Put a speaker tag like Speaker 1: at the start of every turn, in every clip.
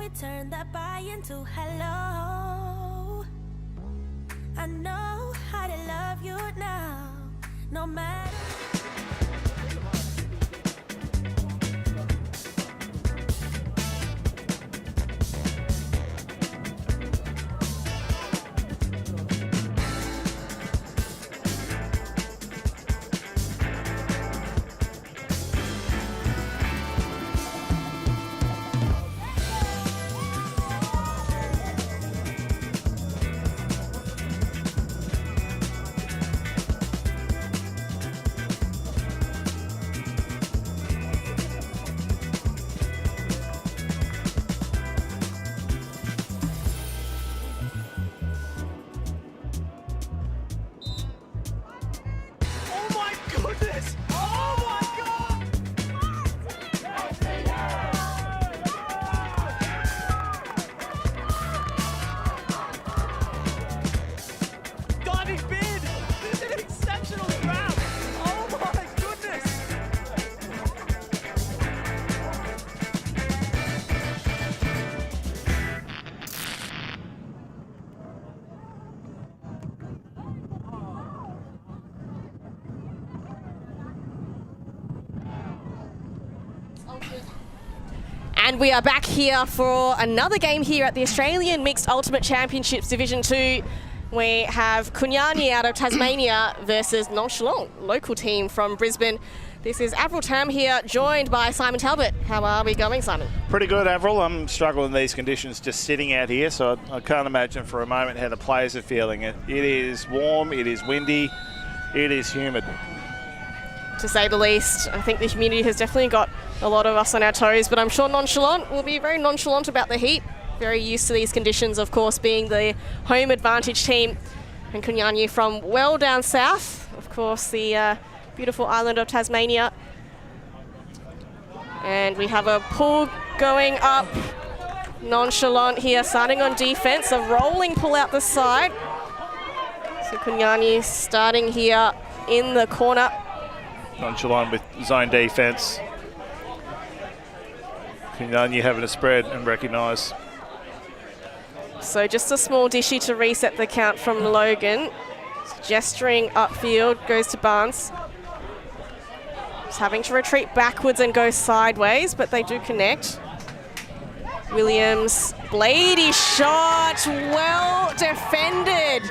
Speaker 1: we turn that bye into hello. I know how to love you now, no matter.
Speaker 2: And we are back here for another game here at the Australian Mixed Ultimate Championships Division 2. We have Kunanyi out of Tasmania versus Nonchalant, local team from Brisbane. This is Avril Tam here, joined by Simon Talbot. How are we going, Simon?
Speaker 3: Pretty good, Avril. I'm struggling in these conditions just sitting out here, so I can't imagine for a moment how the players are feeling it. It is warm, it is windy, it is humid.
Speaker 2: To say the least, I think the humidity has definitely got a lot of us on our toes, but I'm sure Nonchalant will be very nonchalant about the heat. Very used to these conditions, of course, being the home advantage team. And Kunanyi from well down south, of course, the beautiful island of Tasmania. And we have a pull going up. Nonchalant here, starting on defense, a rolling pull out the side. So Kunanyi starting here in the corner.
Speaker 3: Nonchalant with zone defense. Kunanyi having a spread and recognise.
Speaker 2: So just a small dishy to reset the count from Logan. Gesturing upfield, goes to Barnes. Just having to retreat backwards and go sideways, but they do connect. Williams, bladey shot, well defended.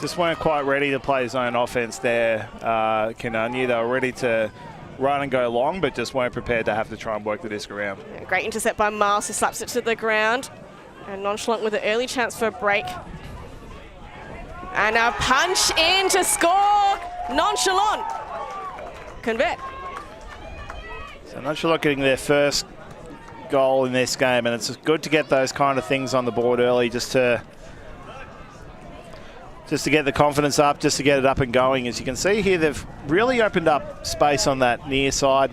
Speaker 3: Just weren't quite ready to play zone offense there, Kunanyi. They were ready to run and go long, but just weren't prepared to have to try and work the disc around.
Speaker 2: Yeah, great intercept by Miles, who slaps it to the ground. And Nonchalant with an early chance for a break. And a punch in to score. Nonchalant convert.
Speaker 3: So Nonchalant getting their first goal in this game, and it's good to get those kind of things on the board early just to get the confidence up, just to get it up and going. As you can see here, they've really opened up space on that near side,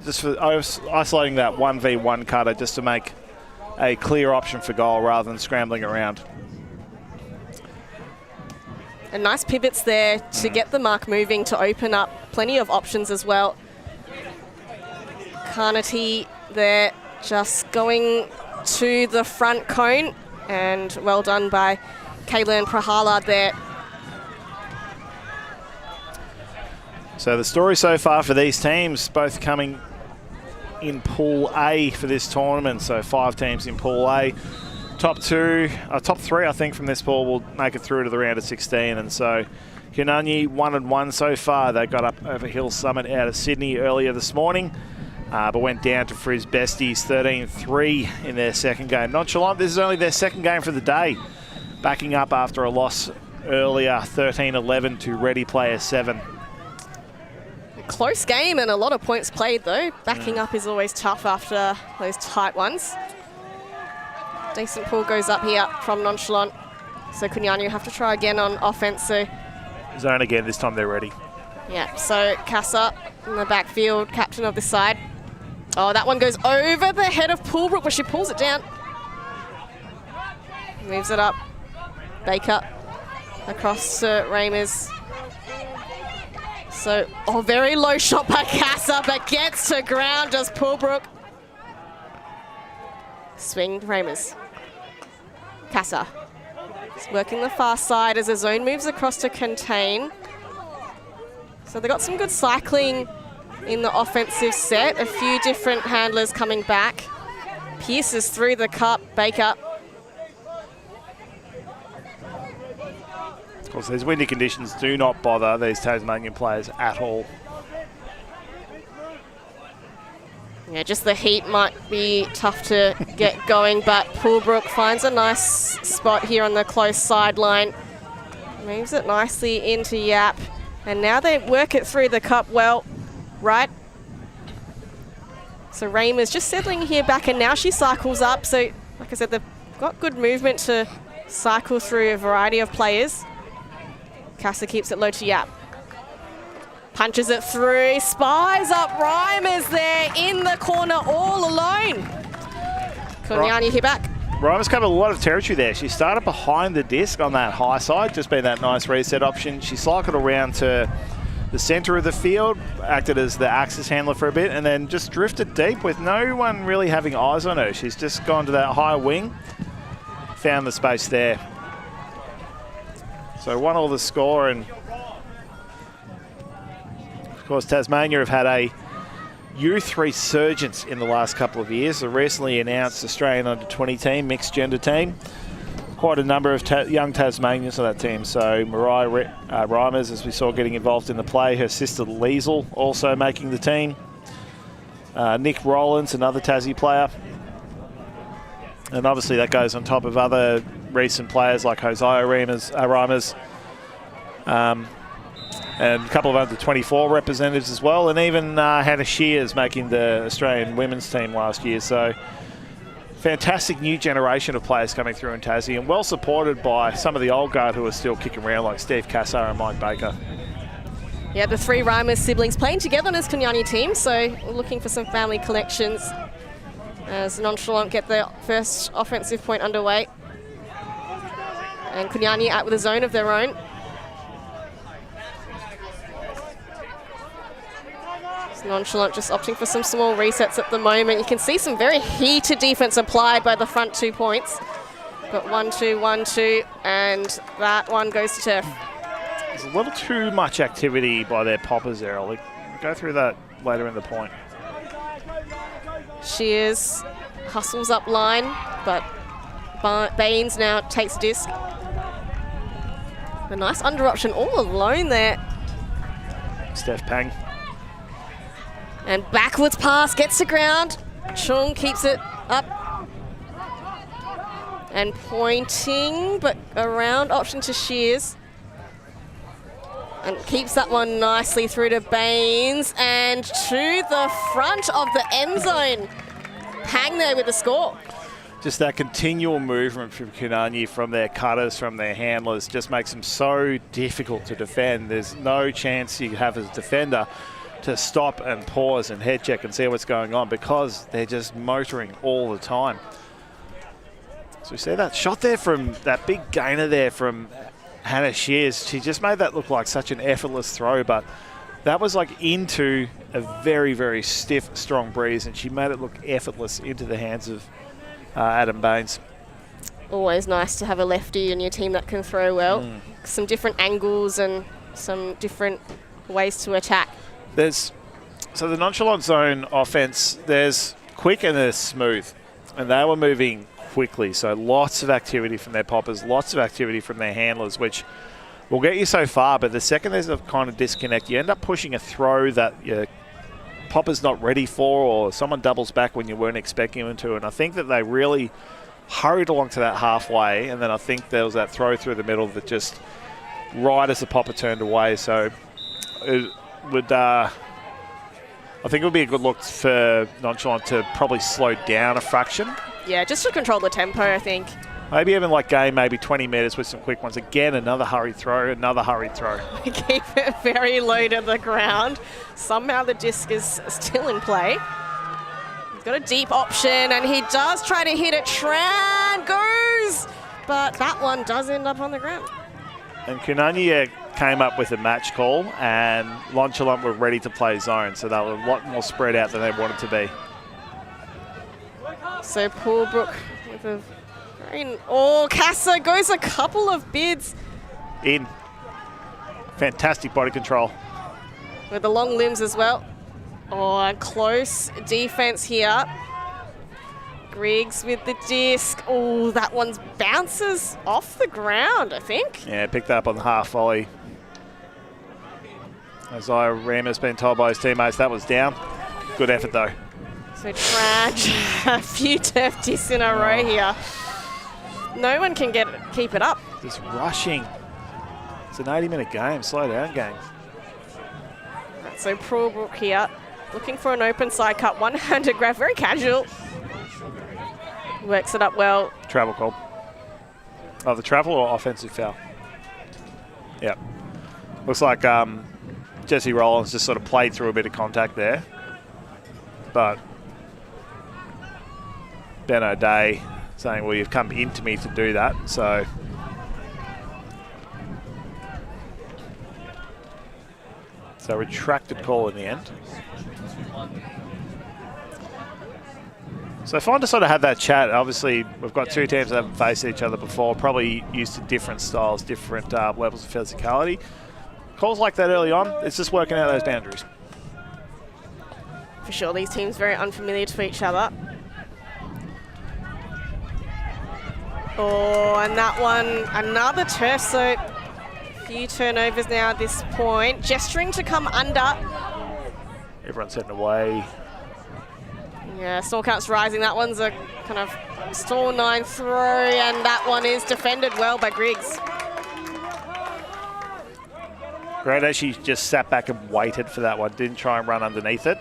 Speaker 3: just for isolating that 1v1 cutter, just to make a clear option for goal rather than scrambling around.
Speaker 2: And nice pivots there to get the mark moving, to open up plenty of options as well. Carnety there just going to the front cone, and well done by Kaylin Prahalad there.
Speaker 3: So the story so far for these teams, both coming in Pool A for this tournament. So 5 teams in Pool A. Top 3, I think, from this pool will make it through to the round of 16. And so Kunanyi 1-1 so far. They got up over Hill Summit out of Sydney earlier this morning, but went down to Frizz Besties 13-3 in their second game. Nonchalant, this is only their second game for the day, backing up after a loss earlier, 13-11 to Ready Player 7.
Speaker 2: Close game and a lot of points played, though. Backing up is always tough after those tight ones. Decent pull goes up here from Nonchalant. So Kunanyi have to try again on offense. So
Speaker 3: zone again, this time they're ready.
Speaker 2: Yeah, so Casa in the backfield, captain of the side. Oh, that one goes over the head of Poolbrook, but she pulls it down. Moves it up. Baker across to Ramers. So, very low shot by Casa, but gets to ground, does Poolbrook. Swing Ramers. Casa. He's working the far side as the zone moves across to contain. So they got some good cycling in the offensive set. A few different handlers coming back. Pierces through the cup. Baker.
Speaker 3: Of course, these windy conditions do not bother these Tasmanian players at all.
Speaker 2: Yeah, just the heat might be tough to get going, but Poolbrook finds a nice spot here on the close sideline. Moves it nicely into Yap. And now they work it through the cup well, right? So Raymer's just settling here back, and now she cycles up. So, like I said, they've got good movement to cycle through a variety of players. Casa keeps it low to Yap. Punches it through, spies up Reimers there in the corner all alone. Kunanyi here back.
Speaker 3: Reimers covered a lot of territory there. She started behind the disc on that high side, just being that nice reset option. She cycled around to the centre of the field, acted as the axis handler for a bit, and then just drifted deep with no one really having eyes on her. She's just gone to that high wing, found the space there. So 1-1 the score, and of course, Tasmania have had a youth resurgence in the last couple of years. The recently announced Australian under-20 team, mixed gender team. Quite a number of young Tasmanians on that team. So Mariah Reimers, as we saw, getting involved in the play. Her sister Liesl also making the team. Nick Rowlands, another Tassie player. And obviously that goes on top of other recent players like Hosea Reimers. And a couple of under-24 representatives as well, and even Hannah Shears making the Australian women's team last year. So fantastic new generation of players coming through in Tassie, and well supported by some of the old guard who are still kicking around, like Steve Cassar and Mike Baker.
Speaker 2: Yeah, the three Reimers siblings playing together on this Kunanyi team, so we're looking for some family connections as Nonchalant get the first offensive point underway. And Kunanyi out with a zone of their own. Nonchalant just opting for some small resets at the moment. You can see some very heated defense applied by the front 2 points. But 1-2, 1-2, and that one goes to turf.
Speaker 3: There's a little too much activity by their poppers there. I'll go through that later in the point.
Speaker 2: Shears hustles up line, but Baines now takes disc. A nice under option all alone there.
Speaker 3: Steph Pang.
Speaker 2: And backwards pass, gets to ground. Chung keeps it up. And pointing, but around option to Shears. And keeps that one nicely through to Baines. And to the front of the end zone. Pang there with the score.
Speaker 3: Just that continual movement from Kunanyi, from their cutters, from their handlers, just makes them so difficult to defend. There's no chance you have as a defender to stop and pause and head check and see what's going on, because they're just motoring all the time. So we see that shot there from that big gainer there from Hannah Shears. She just made that look like such an effortless throw, but that was like into a very, very stiff, strong breeze, and she made it look effortless into the hands of Adam Baines.
Speaker 2: Always nice to have a lefty in your team that can throw well. Some different angles and some different ways to attack.
Speaker 3: So the Nonchalant zone offense, there's quick and there's smooth, and they were moving quickly. So lots of activity from their poppers, lots of activity from their handlers, which will get you so far. But the second there's a kind of disconnect, you end up pushing a throw that your popper's not ready for, or someone doubles back when you weren't expecting them to. And I think that they really hurried along to that halfway, and then I think there was that throw through the middle that just right as the popper turned away. So it would, I think it would be a good look for Nonchalant to probably slow down a fraction.
Speaker 2: Yeah, just to control the tempo, I think.
Speaker 3: Maybe even like game, maybe 20 metres with some quick ones. Again, another hurried throw, another hurried throw.
Speaker 2: Keep it very low to the ground. Somehow the disc is still in play. He's got a deep option, and he does try to hit it. Tran goes, but that one does end up on the ground.
Speaker 3: And Kunanyi came up with a match call, and Nonchalant were ready to play zone, so they were a lot more spread out than they wanted to be.
Speaker 2: So Paulbrook with a very... Oh, Casa goes a couple of bids.
Speaker 3: In. Fantastic body control.
Speaker 2: With the long limbs as well. Oh, close defense here. Griggs with the disc. Oh, that one bounces off the ground, I think.
Speaker 3: Yeah, picked that up on the half volley. Isaiah Ramos been told by his teammates that was down. Good effort though.
Speaker 2: So Traj, a few turf discs in a row here. No one can keep it up.
Speaker 3: Just rushing. It's an 80-minute game. Slow down game.
Speaker 2: So Paulbrook here, looking for an open side cut, one-handed grab, very casual. Works it up well.
Speaker 3: Travel call. Oh, the travel or offensive foul? Yep. Looks like Jesse Rollins just sort of played through a bit of contact there. But Ben O'Day saying, well, you've come into me to do that. So retracted call in the end. So fun to sort of have that chat. Obviously, we've got two teams that haven't faced each other before, probably used to different styles, different levels of physicality. Calls like that early on, it's just working out those boundaries.
Speaker 2: For sure, these teams very unfamiliar to each other. Oh, and that one, another turf, so a few turnovers now at this point. Gesturing to come under.
Speaker 3: Everyone's heading away.
Speaker 2: Yeah, stall count's rising. That one's a kind of stall 9 throw, and that one is defended well by Griggs.
Speaker 3: Great, actually just sat back and waited for that one. Didn't try and run underneath it.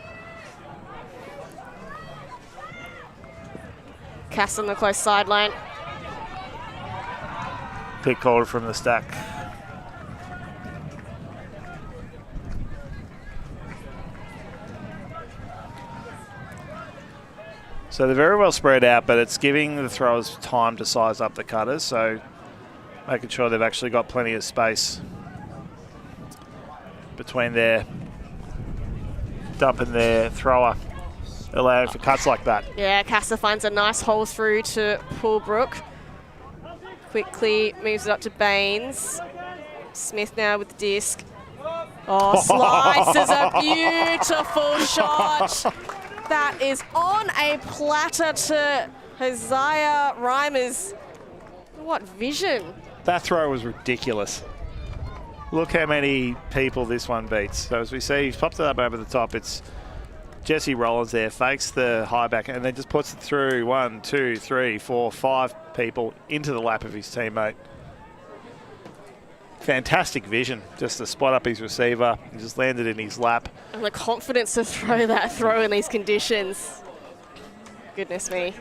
Speaker 2: Cass on the close sideline.
Speaker 3: Pick called from the stack. So they're very well spread out, but it's giving the throwers time to size up the cutters, so making sure they've actually got plenty of space between their dump and their thrower, allowing for cuts like that.
Speaker 2: Yeah, Casa finds a nice hole through to Paulbrook. Quickly moves it up to Baines. Smith now with the disc. Oh, slices a beautiful shot. That is on a platter to Hosea Reimers. What vision.
Speaker 3: That throw was ridiculous. Look how many people this one beats. So as we see, he's popped it up over the top. It's Jesse Rollins there, fakes the high back, and then just puts it through 1, 2, 3, 4, 5 people into the lap of his teammate. Fantastic vision, just to spot up his receiver. He just landed in his lap.
Speaker 2: And the confidence to throw that throw in these conditions. Goodness me.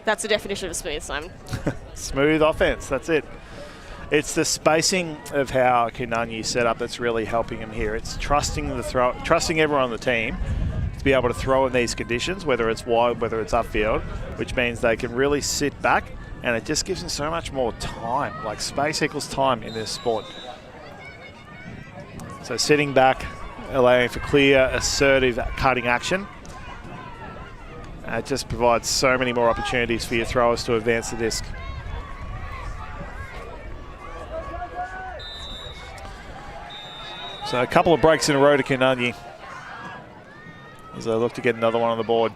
Speaker 2: That's the definition of smooth, Simon.
Speaker 3: Smooth offense, that's it. It's the spacing of how kunanyi set up that's really helping him here. It's trusting everyone on the team to be able to throw in these conditions, whether it's wide, whether it's upfield, which means they can really sit back, and it just gives them so much more time. Like, space equals time in this sport. So sitting back, allowing for clear, assertive, cutting action. It just provides so many more opportunities for your throwers to advance the disc. So a couple of breaks in a row to kunanyi as they look to get another one on the board.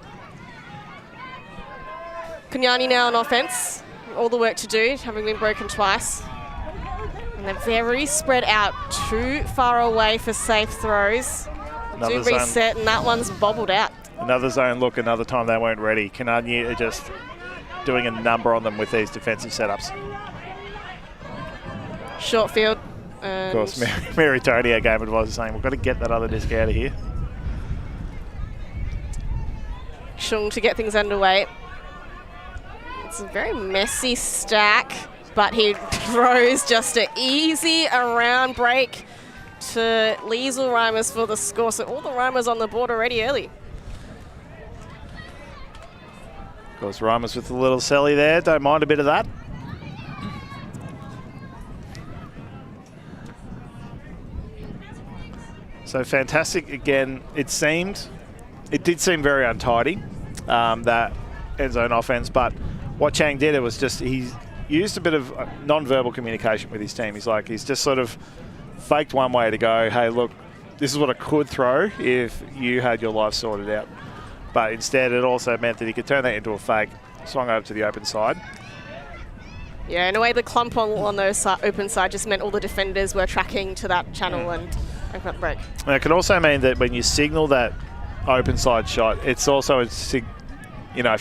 Speaker 2: Kunanyi now on offense. All the work to do, having been broken twice. And they're very spread out, too far away for safe throws. Do reset, and that one's bobbled out.
Speaker 3: Another zone look, another time they weren't ready. Kunanyi are just doing a number on them with these defensive setups.
Speaker 2: Short field.
Speaker 3: Of course, Mary Tony, our game advisor, saying we've got to get that other disc out of here.
Speaker 2: Chung to get things underway. It's a very messy stack, but he throws just an easy around break to Liesl Reimers for the score. So all the Reimers on the board already early.
Speaker 3: Of course, Reimers with a little celly there. Don't mind a bit of that. So fantastic again. It seemed it did seem very untidy, that end zone offense, but what Tsang did, it was just he used a bit of non-verbal communication with his team. He's just sort of faked one way to go, hey, look, this is what I could throw if you had your life sorted out. But instead, it also meant that he could turn that into a fake, swung over to the open side.
Speaker 2: Yeah, in a way, the clump on those open side just meant all the defenders were tracking to that channel and open up the break.
Speaker 3: And it can also mean that when you signal that open side shot, it's also, if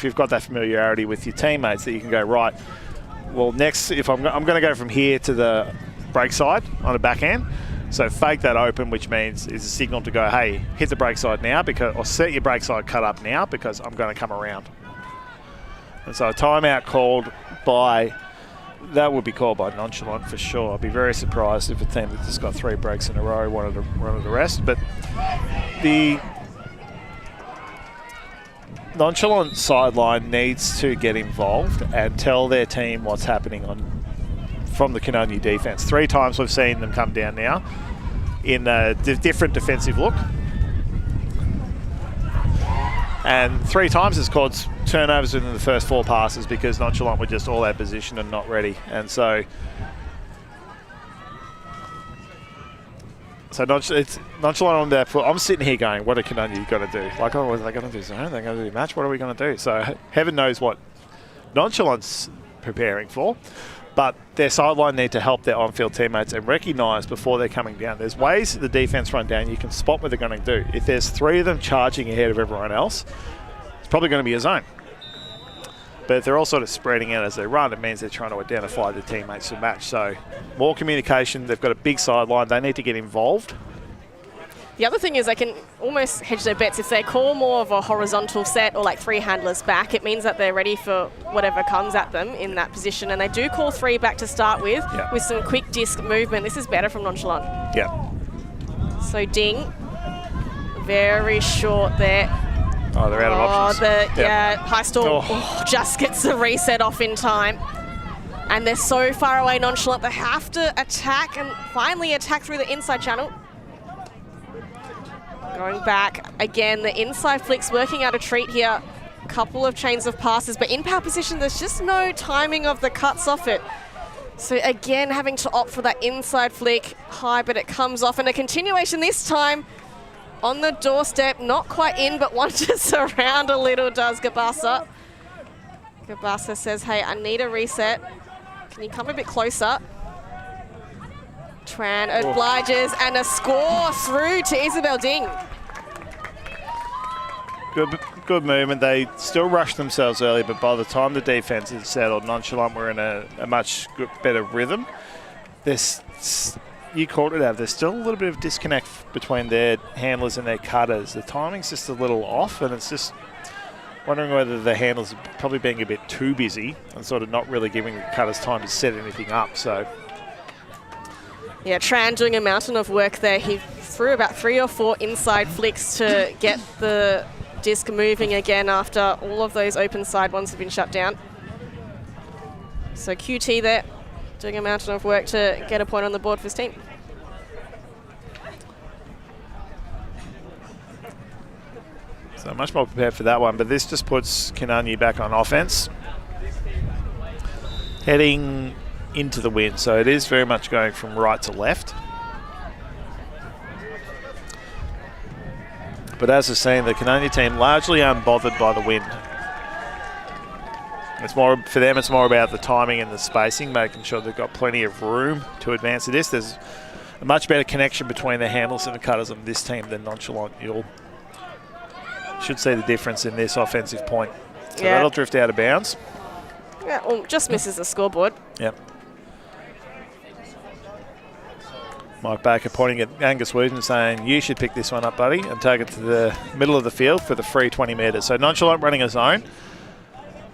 Speaker 3: you've got that familiarity with your teammates, that you can go, right, well, next, if I'm going to go from here to the break side on the backhand, so fake that open, which means is a signal to go, hey, hit the break side now, or set your break side cut up now because I'm going to come around. And so a timeout called by, that would be called by Nonchalant for sure. I'd be very surprised if a team that just got 3 breaks in a row wanted to rest. But the Nonchalant sideline needs to get involved and tell their team what's happening from the kunanyi defence. 3 times we've seen them come down now in a different defensive look. And 3 times it's caused turnovers within the first 4 passes because Nonchalant were just all out of position and not ready. And so it's Nonchalant on their foot. I'm sitting here going, what are kunanyi going to do? Like, oh, are they going to do zone? Are they going to do match? What are we going to do? So heaven knows what Nonchalant's preparing for. But their sideline need to help their on-field teammates and recognise before they're coming down. There's ways the defence run down. You can spot what they're going to do. If there's 3 of them charging ahead of everyone else, it's probably going to be a zone. But if they're all sort of spreading out as they run, it means they're trying to identify the teammates to match. So more communication. They've got a big sideline. They need to get involved.
Speaker 2: The other thing is they can almost hedge their bets. If they call more of a horizontal set or like 3 handlers back, it means that they're ready for whatever comes at them in that position. And they do call 3 back to start with some quick disc movement. This is better from Nonchalant.
Speaker 3: Yeah.
Speaker 2: So Ding, very short there.
Speaker 3: Oh, they're out of options.
Speaker 2: High stall just gets the reset off in time. And they're so far away, Nonchalant. They have to attack and finally attack through the inside channel. Going back again, the inside Flik's working out a treat here. A couple of chains of passes, but in power position, there's just no timing of the cuts off it. So again, having to opt for that inside Flik high, but it comes off, and a continuation this time on the doorstep, not quite in, but wanders around a little, does Gabasa. Gabasa says, hey, I need a reset. Can you come a bit closer? Tran obliges, and a score through to Isabel Ding.
Speaker 3: Good movement. They still rushed themselves early, but by the time the defense had settled, Nonchalant were in a much better rhythm. You called it out. There's still a little bit of disconnect between their handlers and their cutters. The timing's just a little off, and it's just wondering whether the handlers are probably being a bit too busy and sort of not really giving the cutters time to set anything up. So.
Speaker 2: Yeah, Tran doing a mountain of work there. He threw about 3 or 4 inside flicks to get the disc moving again after all of those open side ones have been shut down. So QT there, doing a mountain of work to get a point on the board for his team.
Speaker 3: So much more prepared for that one, but this just puts kunanyi back on offense. Heading into the wind, so it is very much going from right to left. But as we've seen, the kunanyi team largely unbothered by the wind. It's more for them. It's more about the timing and the spacing, making sure they've got plenty of room to advance to this. There's a much better connection between the handlers and the cutters on this team than Nonchalant. You should see the difference in this offensive point. So that'll drift out of bounds.
Speaker 2: Yeah, well, just misses the scoreboard.
Speaker 3: Yep. Mike Baker pointing at Angus Wooten saying, you should pick this one up, buddy, and take it to the middle of the field for the free 20 metres. So Nonchalant running a zone.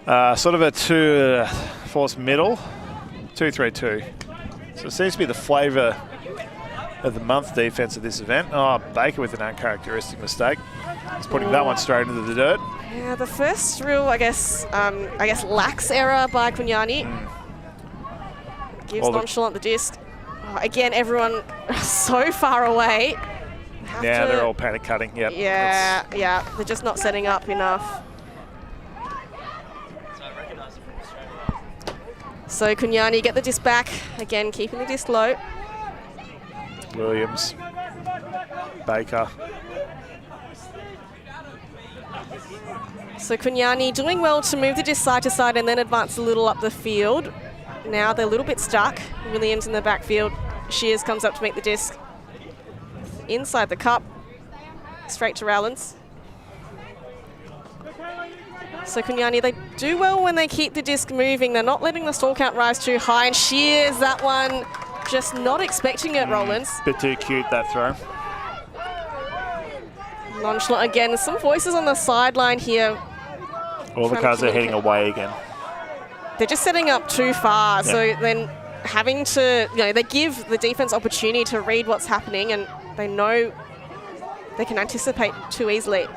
Speaker 3: Sort of a 2-force middle, 2-3-2. So it seems to be the flavour of the month defence of this event. Oh, Baker with an uncharacteristic mistake. He's putting that one straight into the dirt.
Speaker 2: Yeah, the first real, I guess, lax error by kunanyi. Gives Nonchalant the disc. Oh, again, everyone so far away. have
Speaker 3: now
Speaker 2: to...
Speaker 3: they're all panic cutting. Yep.
Speaker 2: Yeah, yeah. They're just not setting up enough. So kunanyi get the disc back. Again, keeping the disc low.
Speaker 3: Williams. Baker.
Speaker 2: So kunanyi doing well to move the disc side to side and then advance a little up the field. Now they're a little bit stuck. Williams in the backfield. Shears comes up to meet the disc. Inside the cup. Straight to Rowlands. So kunanyi, they do well when they keep the disc moving. They're not letting the stall count rise too high. And Shears, that one, just not expecting it, Rowlands.
Speaker 3: Bit too cute, that throw.
Speaker 2: Nonchalant again. Some voices on the sideline here.
Speaker 3: All the cars are heading away again.
Speaker 2: They're just setting up too far.
Speaker 3: Yep.
Speaker 2: So then having to, they give the defense opportunity to read what's happening, and they know they can anticipate too easily.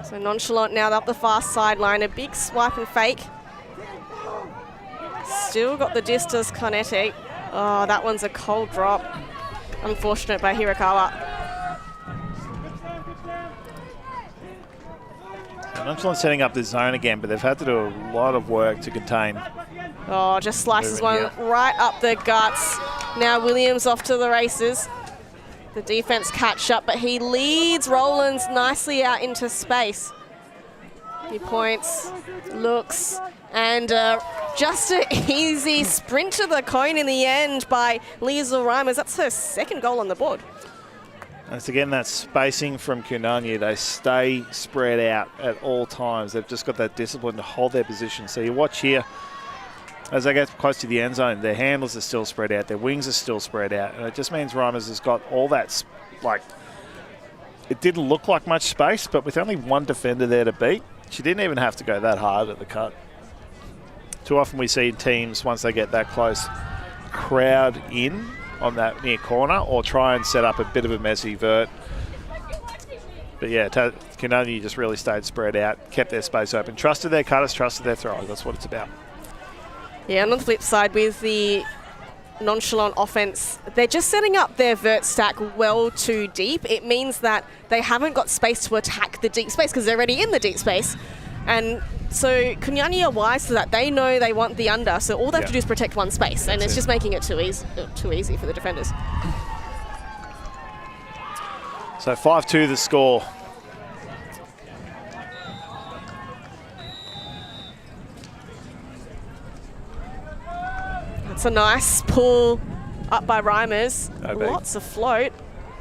Speaker 2: So Nonchalant now up the fast sideline, a big swipe and fake. Still got the distance Carnetti. Oh, that one's a cold drop. Unfortunate by Hirakawa.
Speaker 3: Nonchalant setting up the zone again, but they've had to do a lot of work to contain.
Speaker 2: Oh, just slices one right up the guts. Now Williams off to the races. The defense catch up, but he leads Rowlands nicely out into space. He points, looks, and just an easy sprint to the cone in the end by Lisa Reimers. That's her second goal on the board.
Speaker 3: It's again that spacing from kunanyi. They stay spread out at all times. They've just got that discipline to hold their position. So you watch here, as they get close to the end zone, their handles are still spread out, their wings are still spread out, and it just means Reimers has got all that, it didn't look like much space, but with only one defender there to beat, she didn't even have to go that hard at the cut. Too often we see teams, once they get that close, crowd in on that near corner or try and set up a bit of a messy vert. But yeah, kunanyi just really stayed spread out, kept their space open, trusted their cutters, trusted their throwers. That's what it's about.
Speaker 2: Yeah, and on the flip side, with the Nonchalant offense, they're just setting up their vert stack well too deep. It means that they haven't got space to attack the deep space because they're already in the deep space. And so kunanyi are wise to that. They know they want the under, so all they have to do is protect one space, and it's just making it too easy for the defenders.
Speaker 3: So 5-2 the score.
Speaker 2: That's a nice pull up by Reimers.
Speaker 3: OB.
Speaker 2: Lots of float.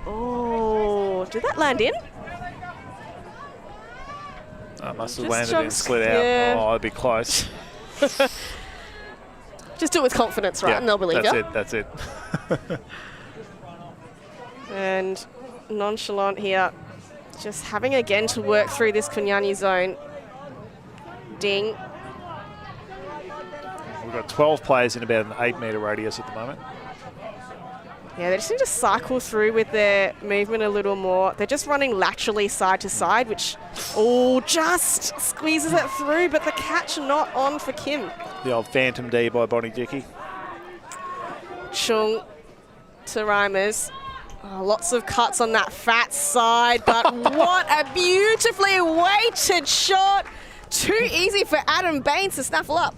Speaker 2: Oh, did that land in?
Speaker 3: Must have
Speaker 2: Just
Speaker 3: landed and slid out.
Speaker 2: yeah.
Speaker 3: Oh, it'd be close.
Speaker 2: Just do it with confidence, right?
Speaker 3: Yeah,
Speaker 2: And they'll believe you.
Speaker 3: That's it.
Speaker 2: And Nonchalant here, just having again to work through this kunanyi zone. Ding.
Speaker 3: We've got 12 players in about an 8-metre radius at the moment.
Speaker 2: Yeah, they just need to cycle through with their movement a little more. They're just running laterally side to side, which, just squeezes it through, but the catch not on for Kim.
Speaker 3: The old Phantom D by Bonnie Dickey.
Speaker 2: Chung to Reimers. Oh, lots of cuts on that fat side, but what a beautifully weighted shot. Too easy for Adam Baines to snaffle up.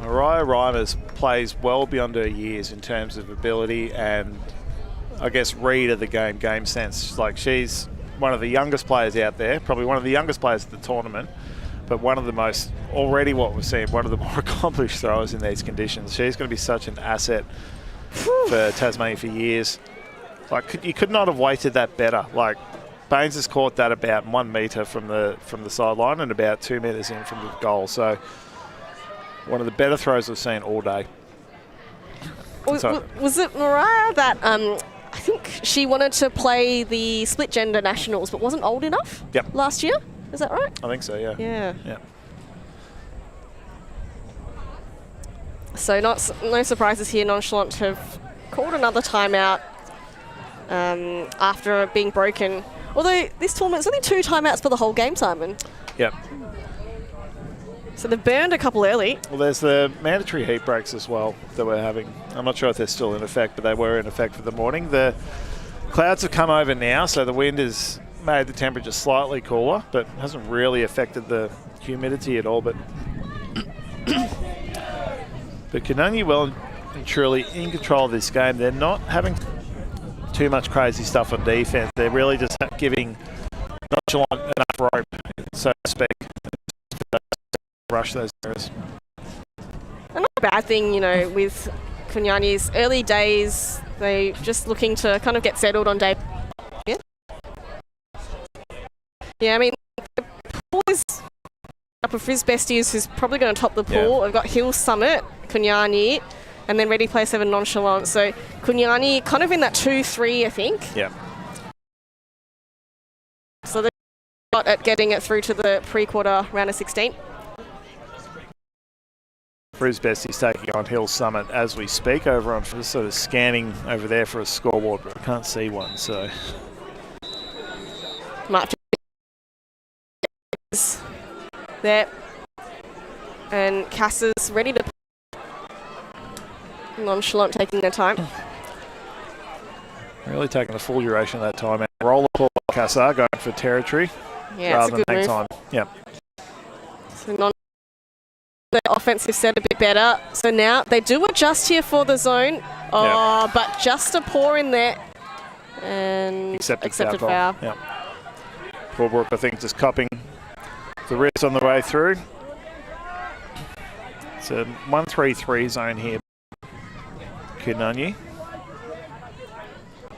Speaker 3: Mariah Reimers plays well beyond her years in terms of ability and, I guess, read of the game sense. Like, she's one of the youngest players out there, probably one of the youngest players at the tournament, but one of the most, already what we're seeing, one of the more accomplished throwers in these conditions. She's going to be such an asset for Tasmania for years. Like, you could not have weighted that better. Like, Baines has caught that about 1 metre from the sideline and about 2 metres in from the goal. So, one of the better throws we've seen all day.
Speaker 2: Was it Mariah that I think she wanted to play the split gender nationals but wasn't old enough last year? Is that right?
Speaker 3: I think so, yeah.
Speaker 2: Yeah. So no surprises here. Nonchalant have called another timeout after being broken. Although this tournament's only 2 timeouts for the whole game, Simon.
Speaker 3: Yep.
Speaker 2: So they've burned a couple early.
Speaker 3: Well, there's the mandatory heat breaks as well that we're having. I'm not sure if they're still in effect, but they were in effect for the morning. The clouds have come over now, so the wind has made the temperature slightly cooler, but hasn't really affected the humidity at all. But Kunanyi well and truly in control of this game. They're not having too much crazy stuff on defense. They're really just giving Nonchalant enough rope, so to speak, to rush those areas.
Speaker 2: And not a bad thing, you know, with Kunyanyi's early days. They just looking to kind of get settled on day. Yeah, I mean, the pool is up with Frizz Besties, who's probably going to top the pool. I've got Hill Summit, Kunyanyi, and then Ready Play 7 Nonchalant. So Kunyanyi kind of in that 2-3, I think.
Speaker 3: Yeah.
Speaker 2: So they've got at getting it through to the pre-quarter round of 16.
Speaker 3: Frizz Bestie's taking on Hill Summit as we speak. Over on Frizz, sort of scanning over there for a scoreboard, but I can't see one, so.
Speaker 2: Much there. And Cass's ready to Nonchalant taking their time.
Speaker 3: Really taking the full duration of that time out. Roller pull by Casa, going for territory rather than hang time. Yep.
Speaker 2: So the offensive set a bit better. So now they do adjust here for the zone. Oh, but just a pour in there. And accepted foul.
Speaker 3: Yep. Brook, I think, just cupping the wrist on the way through. It's a 1-3-3 zone here. Kunanyi.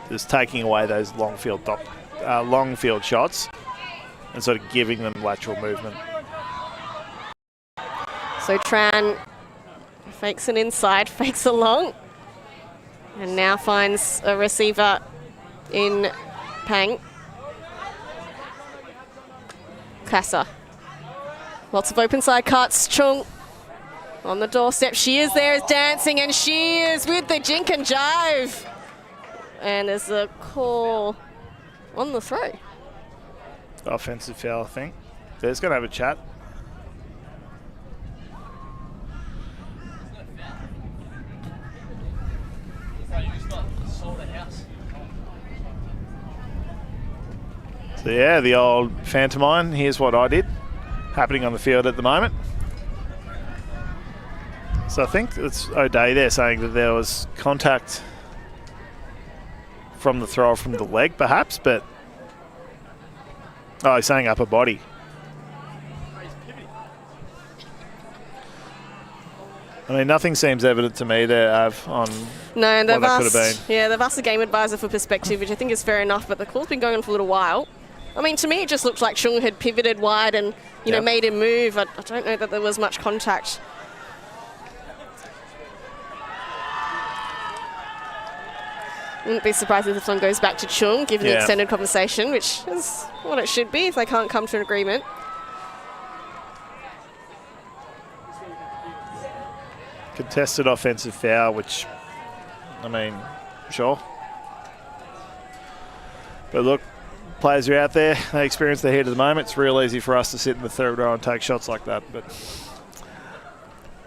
Speaker 3: Just taking away those long field shots and sort of giving them lateral movement.
Speaker 2: So Tran fakes an inside, fakes a long, and now finds a receiver in Pang. Casa. Lots of open side cuts. Chung on the doorstep. She is there, is dancing, and she is with the jink and jive. And there's a call on the throw.
Speaker 3: Offensive foul, I think. They're just going to have a chat. So yeah, the old pantomime, here's what I did, happening on the field at the moment. So I think it's O'Day there saying that there was contact from the thrower from the leg perhaps, but he's saying upper body. I mean, nothing seems evident to me there, Av, on
Speaker 2: no, they've
Speaker 3: what that could have
Speaker 2: asked,
Speaker 3: been.
Speaker 2: Yeah, they've asked the game advisor for perspective, which I think is fair enough, but the call's been going on for a little while. I mean, to me, it just looked like Chung had pivoted wide and, you know, made him move. I don't know that there was much contact. Wouldn't be surprised if this one goes back to Chung, given the extended conversation, which is what it should be if they can't come to an agreement.
Speaker 3: Contested offensive foul, which, I mean, sure. But look, players are out there, they experience the heat of the moment. It's real easy for us to sit in the third row and take shots like that. But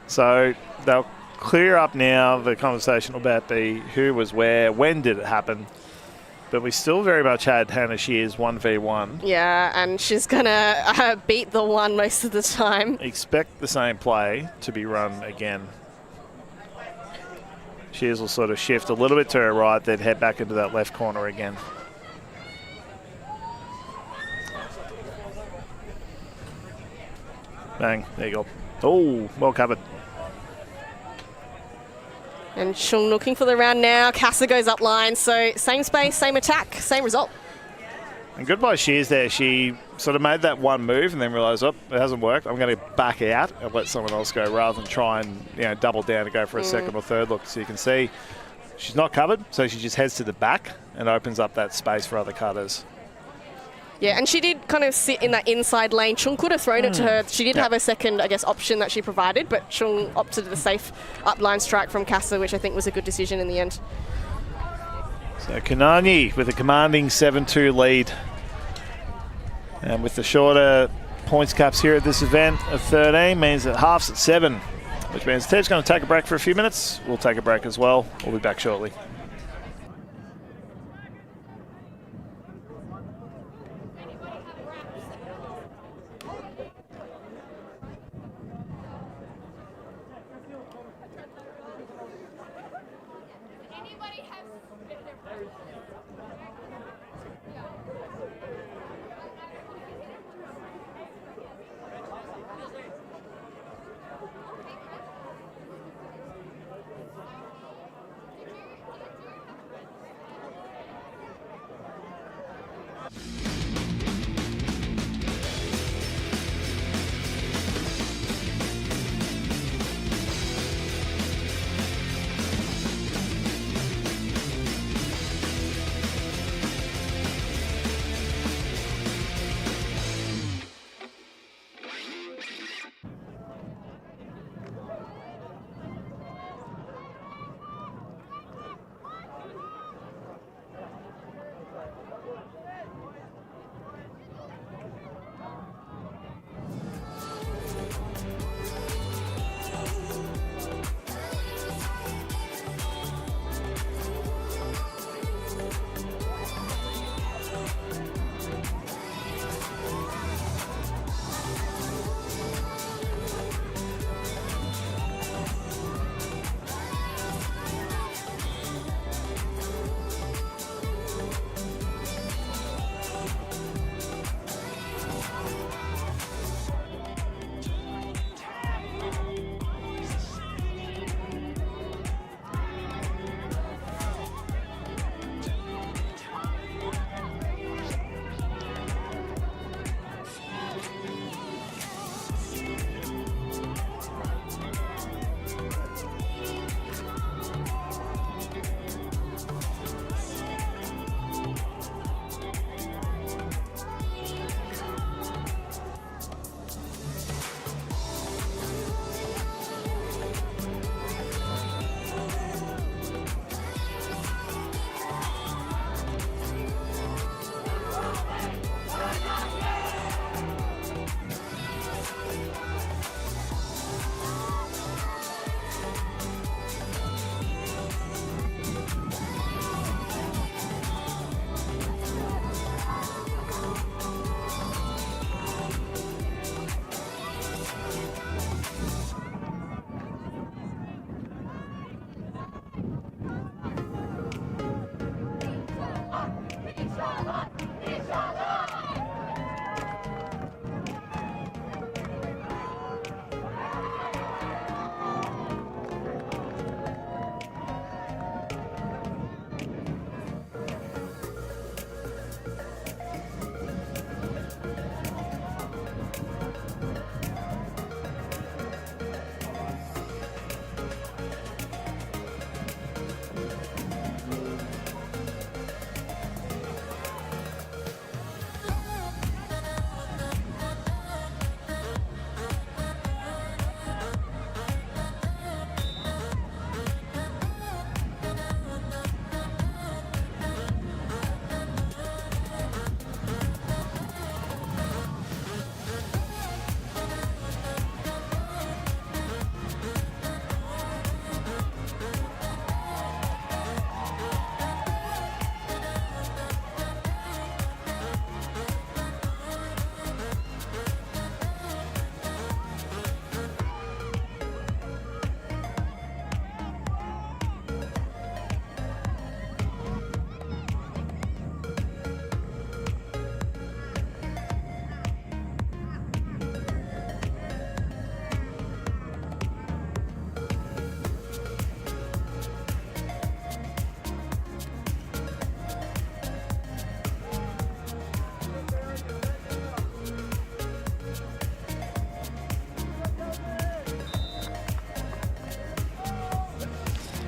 Speaker 3: so they'll clear up now. The conversation will about be who was where, when did it happen. But we still very much had Hannah Shears 1v1.
Speaker 2: Yeah, and she's going to beat the one most of the time.
Speaker 3: Expect the same play to be run again. Shears will sort of shift a little bit to her right, then head back into that left corner again. Bang, there you go. Oh, well covered.
Speaker 2: And Chung looking for the round now. Casa goes up line, so same space, same attack, same result.
Speaker 3: And good by Shears there. She sort of made that one move and then realised, oh, it hasn't worked. I'm going to back out and let someone else go rather than try and, you know, double down and go for a second or third look. So you can see she's not covered, so she just heads to the back and opens up that space for other cutters.
Speaker 2: Yeah, and she did kind of sit in that inside lane. Chung could have thrown it to her. She did have a second, I guess, option that she provided, but Chung opted the safe upline strike from Casa, which I think was a good decision in the end.
Speaker 3: So Kunanyi with a commanding 7-2 lead. And with the shorter points caps here at this event of 13 means that half's at 7, which means the team's going to take a break for a few minutes. We'll take a break as well. We'll be back shortly.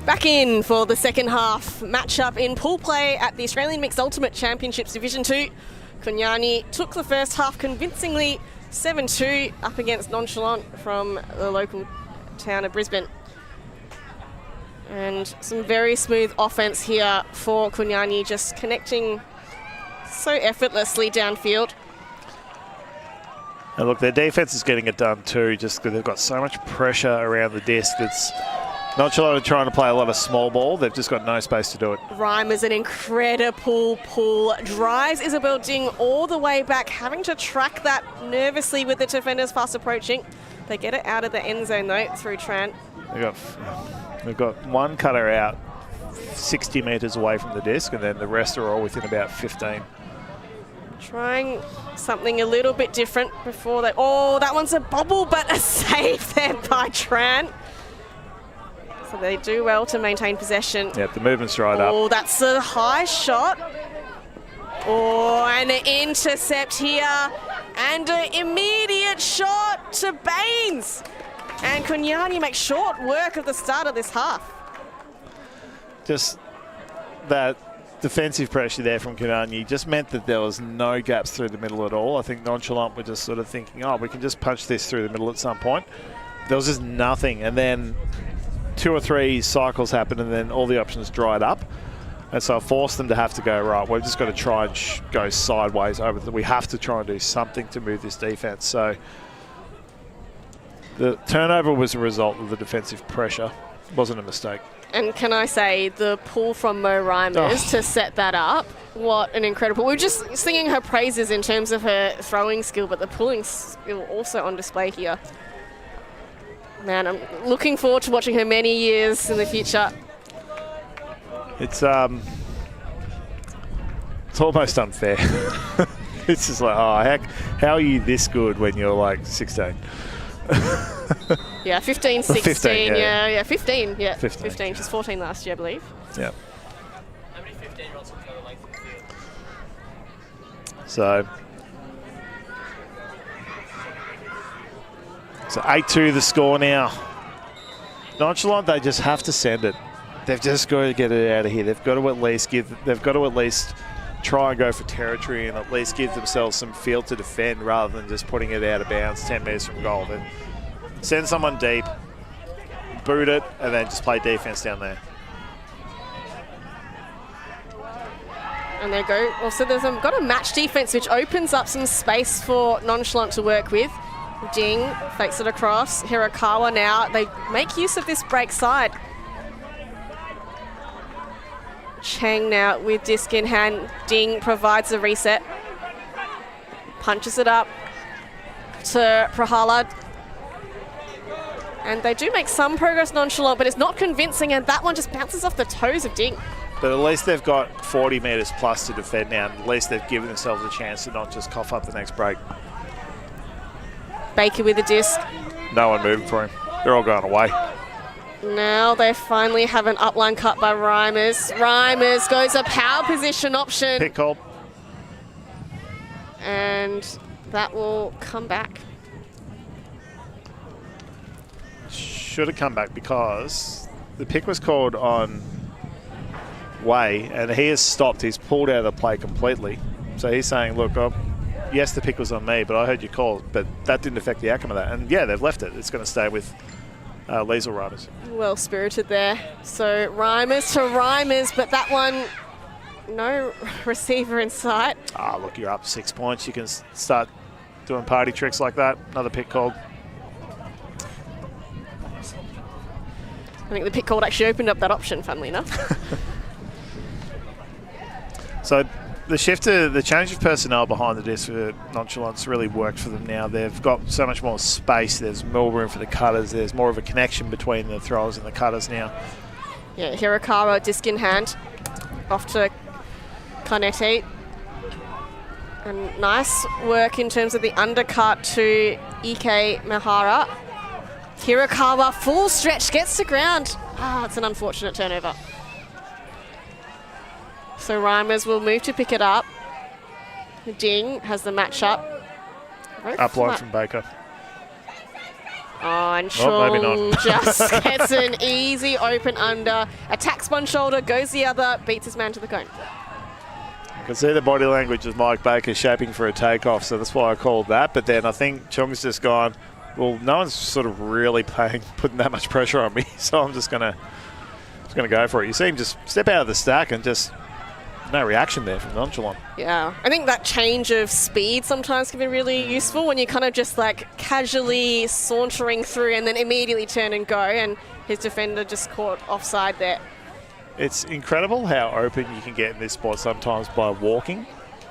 Speaker 2: Back in for the second half matchup in pool play at the Australian Mixed Ultimate Championships Division 2. Kunanyi took the first half convincingly 7-2 up against Nonchalant from the local town of Brisbane. And some very smooth offense here for Kunanyi, just connecting so effortlessly downfield.
Speaker 3: And look, their defense is getting it done too, just because they've got so much pressure around the disc. It's Nonchalant are trying to play a lot of small ball. They've just got no space to do it.
Speaker 2: Reimer's an incredible pull. Drives Isabel Ding all the way back, having to track that nervously with the defenders fast approaching. They get it out of the end zone though through Tran.
Speaker 3: They've got one cutter out 60 metres away from the disc, and then the rest are all within about 15.
Speaker 2: Trying something a little bit different before they... Oh, that one's a bobble, but a save there by Tran. So they do well to maintain possession.
Speaker 3: Yeah, the movement's right up.
Speaker 2: Oh, that's a high shot. Oh, and an intercept here. And an immediate shot to Baines. And kunanyi makes short work of the start of this half.
Speaker 3: Just that defensive pressure there from kunanyi just meant that there was no gaps through the middle at all. I think Nonchalant were just sort of thinking, oh, we can just punch this through the middle at some point. There was just nothing. And then 2 or 3 cycles happened, and then all the options dried up. And so it forced them to have to go, right, we've just got to try and go sideways over. We have to try and do something to move this defense. So the turnover was a result of the defensive pressure. It wasn't a mistake.
Speaker 2: And can I say, the pull from Mo Reimers to set that up, what an incredible... We were just singing her praises in terms of her throwing skill, but the pulling skill also on display here. Man, I'm looking forward to watching her many years in the future.
Speaker 3: It's almost unfair. It's just like, oh, heck, how are you this good when you're like 16?
Speaker 2: Yeah, 15, 16,
Speaker 3: 15,
Speaker 2: yeah, 15, yeah.
Speaker 3: 15.
Speaker 2: She's 14 last year, I believe.
Speaker 3: Yeah.
Speaker 4: How many 15-year-olds can throw the length of the field?
Speaker 3: So 8-2 the score now. Nonchalant, they just have to send it. They've just got to get it out of here. They've got to at least try and go for territory and at least give themselves some field to defend rather than just putting it out of bounds 10 metres from goal. Then send someone deep, boot it, and then just play defence down there.
Speaker 2: And they go. Also, there's got a match defence which opens up some space for Nonchalant to work with. Ding fakes it across. Hirakawa now. They make use of this break side. Chang now with disc in hand. Ding provides a reset. Punches it up to Prahalad. And they do make some progress, Nonchalant, but it's not convincing, and that one just bounces off the toes of Ding.
Speaker 3: But at least they've got 40 metres plus to defend now, and at least they've given themselves a chance to not just cough up the next break.
Speaker 2: Baker with the disc.
Speaker 3: No one moving for him. They're all going away.
Speaker 2: Now they finally have an upline cut by Reimers. Reimers goes a power position option.
Speaker 3: Pick call.
Speaker 2: And that will come back.
Speaker 3: Should have come back because the pick was called on Way, and he has stopped. He's pulled out of the play completely. So he's saying, look, yes, the pick was on me, but I heard your call, but that didn't affect the outcome of that. And yeah, they've left it. It's going to stay with Liesl Riders.
Speaker 2: Well spirited there. So Reimers to Reimers, but that one, no receiver in sight.
Speaker 3: Ah, look, you're up 6 points. You can start doing party tricks like that. Another pick called.
Speaker 2: I think the pick call actually opened up that option, funnily enough.
Speaker 3: So the change of personnel behind the disc for Nonchalant's really worked for them now. They've got so much more space. There's more room for the cutters. There's more of a connection between the throwers and the cutters now.
Speaker 2: Yeah, Hirakawa, disc in hand. Off to Kanete. And nice work in terms of the undercut to Ike Mihara. Hirakawa, full stretch, gets to ground. Ah, it's an unfortunate turnover. So Reimers will move to pick it up. Ding has the matchup.
Speaker 3: Upline from Baker.
Speaker 2: Oh, and
Speaker 3: maybe
Speaker 2: Chung
Speaker 3: not.
Speaker 2: just gets an easy open under. Attacks one shoulder, goes the other, beats his man to the cone.
Speaker 3: You can see the body language of Mike Baker shaping for a takeoff, so that's why I called that. But then I think Chung's just gone, well, no one's sort of really putting that much pressure on me, so I'm just gonna go for it. You see him just step out of the stack and just no reaction there from Nonchalant.
Speaker 2: Yeah, I think that change of speed sometimes can be really useful when you're kind of just like casually sauntering through and then immediately turn and go, and his defender just caught offside there.
Speaker 3: It's incredible how open you can get in this sport sometimes by walking.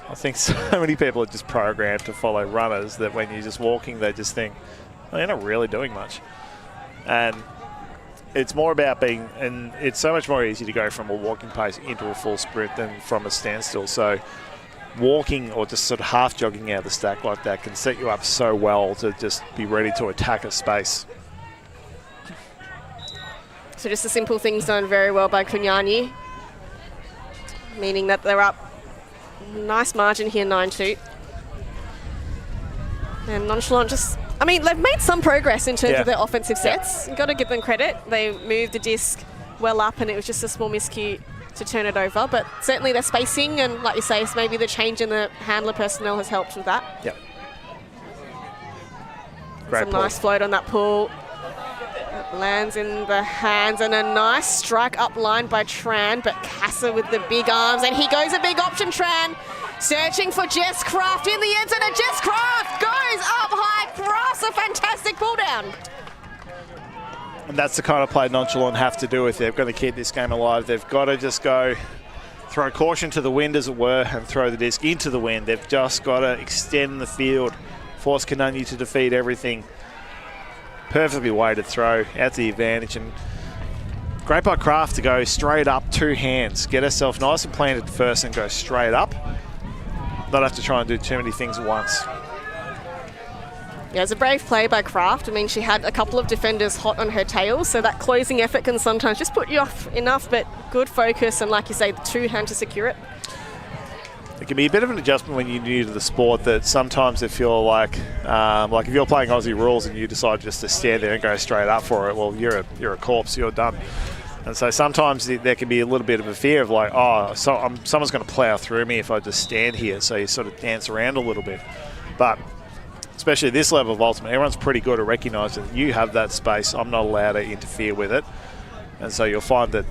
Speaker 3: I think so many people are just programmed to follow runners that when you're just walking, they just think, well, you're not really doing much. And it's more about being, and it's so much more easy to go from a walking pace into a full sprint than from a standstill. So walking or just sort of half jogging out of the stack like that can set you up so well to just be ready to attack a space.
Speaker 2: So just the simple things done very well by kunanyi, meaning that they're up. Nice margin here, 9-2. And Nonchalant just, I mean, they've made some progress in terms of their offensive sets. You've got to give them credit. They moved the disc well up and it was just a small miscue to turn it over. But certainly their spacing and, like you say, maybe the change in the handler personnel has helped with that.
Speaker 3: Yep. Great
Speaker 2: Some
Speaker 3: pull.
Speaker 2: nice float on that pull. It lands in the hands and a nice strike up line by Tran, but Casa with the big arms and he goes a big option, Tran. Searching for Jess Craft in the end zone, and Jess Craft goes up high, crafts a fantastic pull down.
Speaker 3: And that's the kind of play Nonchalant have to do if they're going to keep this game alive. They've got to just go throw caution to the wind, as it were, and throw the disc into the wind. They've just got to extend the field, force kunanyi to defeat everything. Perfectly weighted throw, out to the advantage, and great by Craft to go straight up, two hands, get herself nice and planted first and go straight up. Not have to try and do too many things at once.
Speaker 2: Yeah, it's a brave play by Craft. I mean, she had a couple of defenders hot on her tail, so that closing effort can sometimes just put you off enough, but good focus and, like you say, the two hand to secure it.
Speaker 3: It can be a bit of an adjustment when you're new to the sport that sometimes they feel like if you're playing Aussie rules and you decide just to stand there and go straight up for it, well, you're a corpse, you're done. And so sometimes there can be a little bit of a fear of like, oh, so someone's going to plough through me if I just stand here. So you sort of dance around a little bit. But especially at this level of ultimate, everyone's pretty good at recognising that you have that space. I'm not allowed to interfere with it. And so you'll find that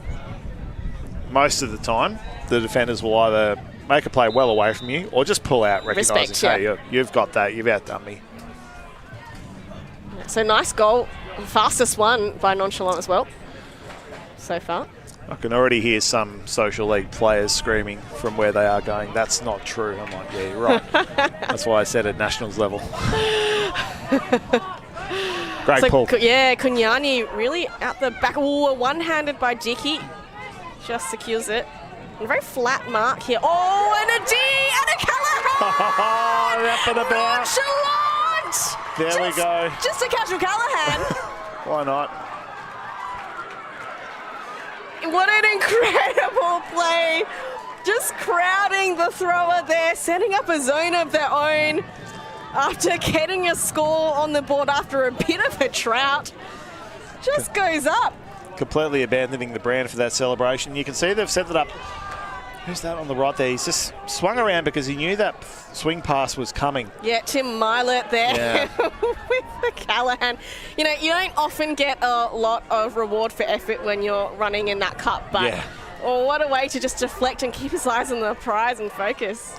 Speaker 3: most of the time the defenders will either make a play well away from you or just pull out, recognising, hey, you've got that, you've outdone me.
Speaker 2: So nice goal, fastest one by Nonchalant as well so far.
Speaker 3: I can already hear some social league players screaming from where they are going, that's not true. I'm like, yeah, you're right. That's why I said at nationals level. Great pull.
Speaker 2: Yeah, kunanyi really out the back. Oh, one-handed by Dickey. Just secures it. A very flat mark here. Oh, and a D and a Callahan!
Speaker 3: Wrap it about.
Speaker 2: Nonchalant!
Speaker 3: There we go.
Speaker 2: Just a casual Callahan.
Speaker 3: Why not?
Speaker 2: What an incredible play. Just crowding the thrower there, setting up a zone of their own after getting a score on the board after a bit of a drought. Just goes up.
Speaker 3: Completely abandoning the brand for that celebration. You can see they've set it up. Who's that on the right there? He's just swung around because he knew that swing pass was coming.
Speaker 2: Yeah, Tim Mylert there with the Callahan. You know, you don't often get a lot of reward for effort when you're running in that cup, but what a way to just deflect and keep his eyes on the prize and focus.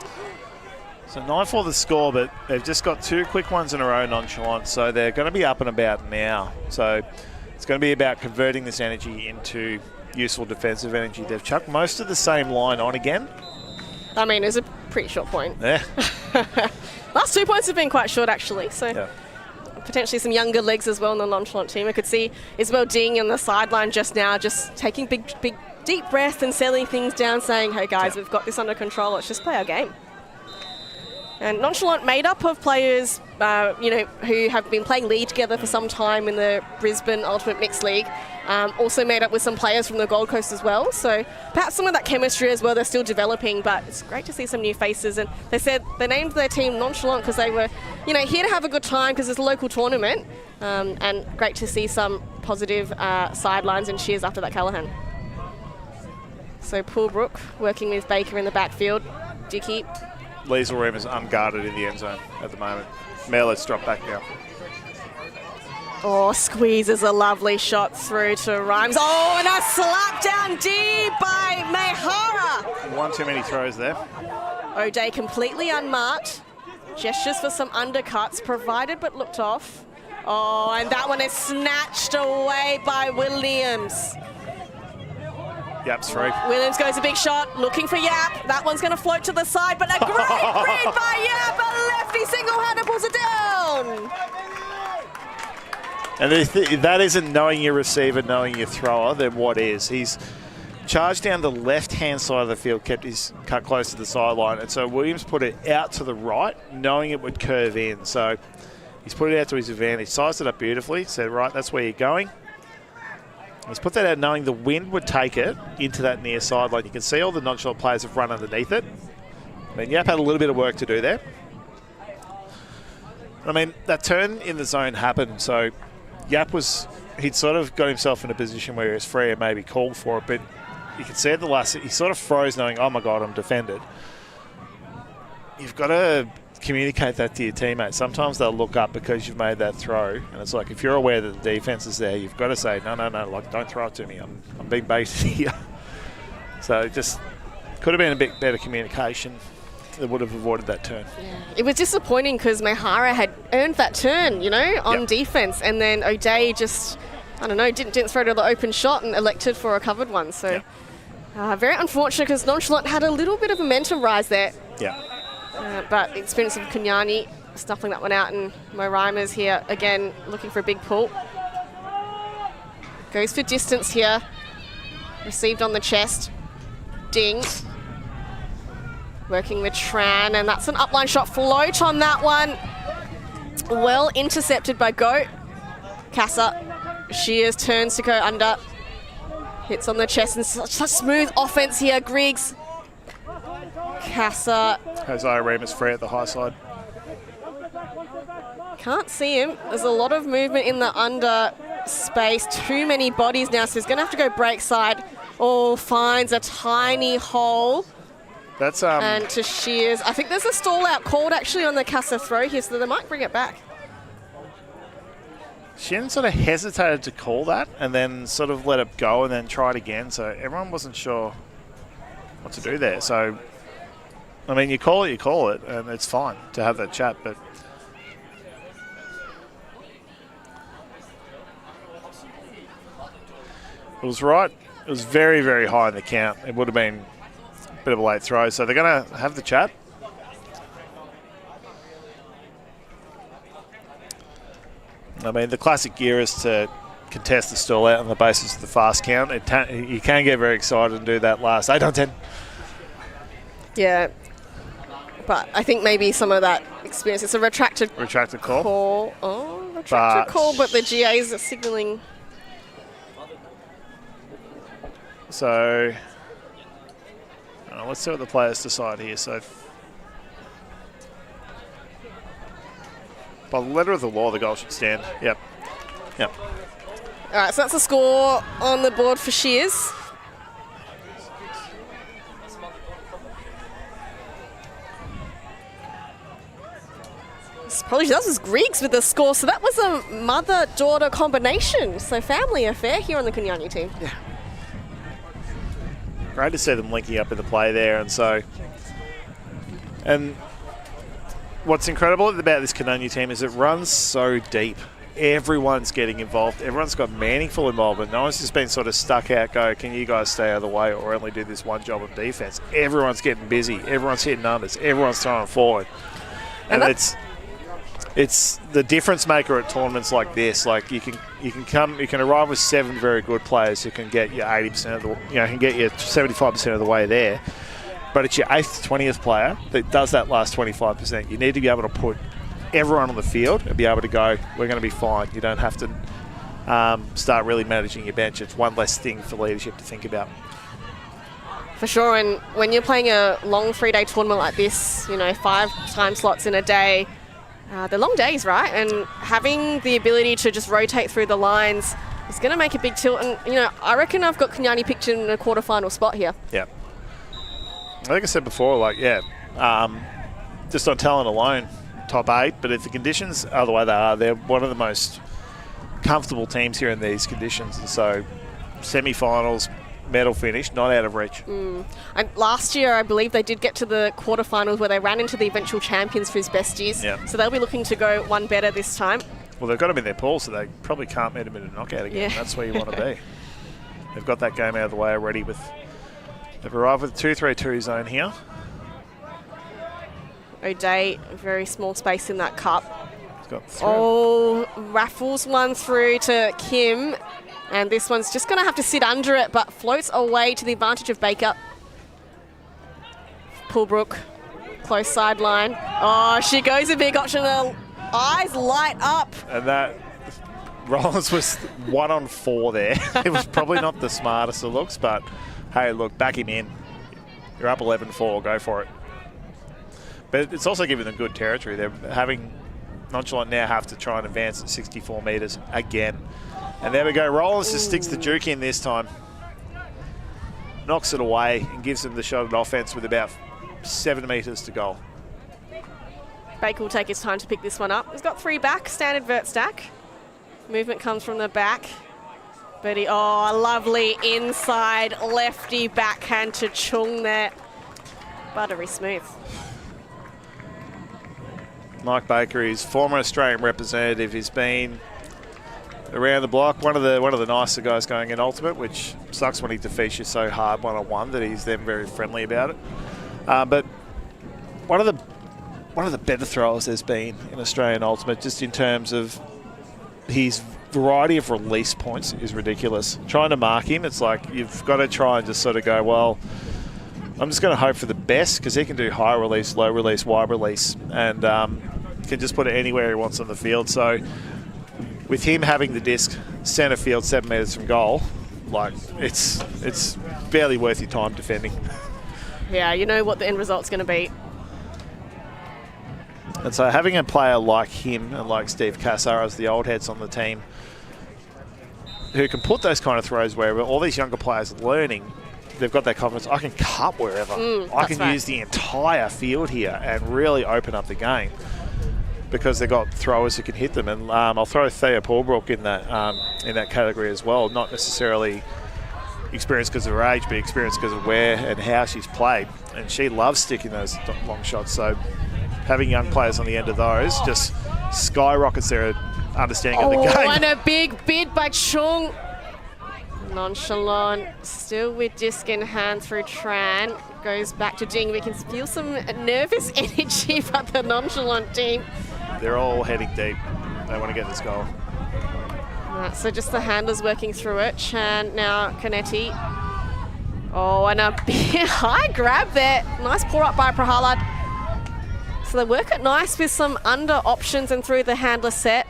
Speaker 3: So 9-4 the score, but they've just got two quick ones in a row, Nonchalant, so they're going to be up and about now. So it's going to be about converting this energy into useful defensive energy. They've chucked most of the same line on again.
Speaker 2: I mean, it's a pretty short point.
Speaker 3: Yeah.
Speaker 2: Last 2 points have been quite short, actually. So potentially some younger legs as well in the Nonchalant team. I could see Isabel Ding on the sideline just now, just taking big deep breath and settling things down, saying, hey guys, we've got this under control. Let's just play our game. And Nonchalant made up of players, who have been playing league together for some time in the Brisbane Ultimate Mixed League. Also made up with some players from the Gold Coast as well. So perhaps some of that chemistry as well, they're still developing, but it's great to see some new faces. And they said they named their team Nonchalant because they were, here to have a good time because it's a local tournament. And great to see some positive sidelines and cheers after that Callahan. So Poolbrook working with Baker in the backfield. Dickey.
Speaker 3: Lieselroom is unguarded in the end zone at the moment. Maehr's dropped back now.
Speaker 2: Oh, squeezes a lovely shot through to Rhymes. Oh, and a slap down D by Maehr.
Speaker 3: one too many throws there.
Speaker 2: O'Day completely unmarked. Gestures for some undercuts provided but looked off. Oh, and that one is snatched away by Williams.
Speaker 3: Yap's free.
Speaker 2: Williams goes a big shot, looking for Yap. That one's going to float to the side, but a great read by Yap. A lefty single-handed pulls it down.
Speaker 3: And if that isn't knowing your receiver, knowing your thrower, then what is? He's charged down the left-hand side of the field, kept his cut close to the sideline, and so Williams put it out to the right, knowing it would curve in. So he's put it out to his advantage, sized it up beautifully, said, right, that's where you're going. He's put that out knowing the wind would take it into that near sideline. You can see all the Nonchalant players have run underneath it. I mean, Yap had a little bit of work to do there. I mean, that turn in the zone happened, so Yap he'd sort of got himself in a position where he was free and maybe called for it, but you can see at the last, he sort of froze knowing, oh my God, I'm defended. You've got to communicate that to your teammates. Sometimes they'll look up because you've made that throw, and it's like, if you're aware that the defense is there, you've got to say, no, like, don't throw it to me. I'm being baited here. So it just could have been a bit better communication that would have avoided that turn.
Speaker 2: Yeah. It was disappointing because Maehr had earned that turn, on defense, and then O'Day just, I don't know, didn't throw to the open shot and elected for a covered one. So very unfortunate because Nonchalant had a little bit of a momentum rise there.
Speaker 3: Yeah.
Speaker 2: But the experience of Kunanyi snuffling that one out, and Mo Reimers here again looking for a big pull. Goes for distance here. Received on the chest. Ding. Working with Tran, and that's an upline shot. Float on that one. Well intercepted by Goat. Casa. Shears turns to go under. Hits on the chest, and such a smooth offense here. Griggs. Casa.
Speaker 3: Jose Remus free at the high side.
Speaker 2: Can't see him. There's a lot of movement in the under space. Too many bodies now, so he's going to have to go break side. Oh, finds a tiny hole.
Speaker 3: That's
Speaker 2: and to Shears. I think there's a stall out called actually on the Casa throw here, so they might bring it back.
Speaker 3: Chen sort of hesitated to call that and then sort of let it go and then tried again, so everyone wasn't sure what to do there. So, I mean, you call it, and it's fine to have that chat, but it was right. It was very, very high in the count. It would have been a bit of a late throw, so they're going to have the chat. I mean, the classic gear is to contest the stall out on the basis of the fast count. You can get very excited and do that last 8 on 10.
Speaker 2: Yeah, but I think maybe some of that experience, it's a retracted
Speaker 3: call.
Speaker 2: Oh, retracted call, but the GAs are signalling.
Speaker 3: So, let's see what the players decide here. So, by the letter of the law, the goal should stand. Yep.
Speaker 2: All right, so that's a score on the board for Shears. Apologies, that was Griggs with the score. So that was a mother-daughter combination. So family affair here on the Kunanyi team.
Speaker 3: Yeah. Great to see them linking up in the play there. And what's incredible about this Kunanyi team is it runs so deep. Everyone's getting involved. Everyone's got meaningful involvement. No one's just been sort of stuck out, go, can you guys stay out of the way or only do this one job of defense? Everyone's getting busy. Everyone's hitting numbers. Everyone's throwing forward. And it's the difference maker at tournaments like this. Like you can arrive with 7 very good players who can get you 80% of the, can get you 75% of the way there. But it's your 8th, 20th player that does that last 25%. You need to be able to put everyone on the field and be able to go, we're going to be fine. You don't have to start really managing your bench. It's one less thing for leadership to think about.
Speaker 2: For sure, and when you're playing a long 3-day tournament like this, 5 time slots in a day, they're long days, right? And having the ability to just rotate through the lines is going to make a big tilt. And, I reckon I've got Kunanyi picked in a quarterfinal spot here.
Speaker 3: Yeah. Like I said before, just on talent alone, top 8. But if the conditions are the way they are, they're one of the most comfortable teams here in these conditions. And so semi-finals, medal finish, not out of reach.
Speaker 2: And last year, I believe they did get to the quarterfinals where they ran into the eventual champions for his besties.
Speaker 3: Yep.
Speaker 2: So they'll be looking to go one better this time.
Speaker 3: Well, they've got him in their pool, so they probably can't meet him in a knockout again.
Speaker 2: Yeah.
Speaker 3: That's where you want to be. They've got that game out of the way already. They've arrived with 2-3-2 zone here.
Speaker 2: O'Day, a very small space in that cup.
Speaker 3: He's got 3.
Speaker 2: Oh, raffles one through to Kim. And this one's just going to have to sit under it, but floats away to the advantage of Baker. Pullbrook, close sideline. Oh, she goes a big option. Her eyes light up.
Speaker 3: And that, Rollins was 1 on 4 there. It was probably not the smartest of looks, but hey, look, back him in. You're up 11-4, go for it. But it's also giving them good territory. They're having Nonchalant now have to try and advance at 64 metres again. And there we go. Rollins just sticks the juke in this time. Knocks it away and gives them the shot at offence with about 7 metres to goal.
Speaker 2: Baker will take his time to pick this one up. He's got 3 back, standard vert stack. Movement comes from the back. But a lovely inside lefty backhand to Chung there. Buttery smooth.
Speaker 3: Mike Baker is former Australian representative. He's been around the block. One of the nicer guys going in ultimate, which sucks when he defeats you so hard one-on-one that he's then very friendly about it. But one of the better throwers there's been in Australian ultimate, just in terms of his variety of release points, is ridiculous. Trying to mark him, it's like you've got to try and just sort of go, well, I'm just going to hope for the best, because he can do high release, low release, wide release, and can just put it anywhere he wants on the field. So with him having the disc centre field 7 metres from goal, like it's barely worth your time defending.
Speaker 2: Yeah, you know what the end result's going to be.
Speaker 3: And so having a player like him and like Steve Cassar as the old heads on the team who can put those kind of throws wherever, all these younger players are learning, they've got that confidence. I can cut wherever. I can use the entire field here and really open up the game, because they've got throwers who can hit them. And I'll throw Thea Pullbrook in that category as well. Not necessarily experience because of her age, but experience because of where and how she's played. And she loves sticking those long shots. So having young players on the end of those just skyrockets their understanding of the game.
Speaker 2: And a big bid by Chung. Nonchalant, still with disc in hand through Tran. Goes back to Ding. We can feel some nervous energy from the Nonchalant team.
Speaker 3: They're all heading deep. They want to get this goal.
Speaker 2: So just the handlers working through it. Chan now Canetti. Oh, and a big high grab there. Nice pour up by Prahalad. So they work it nice with some under options and through the handler set.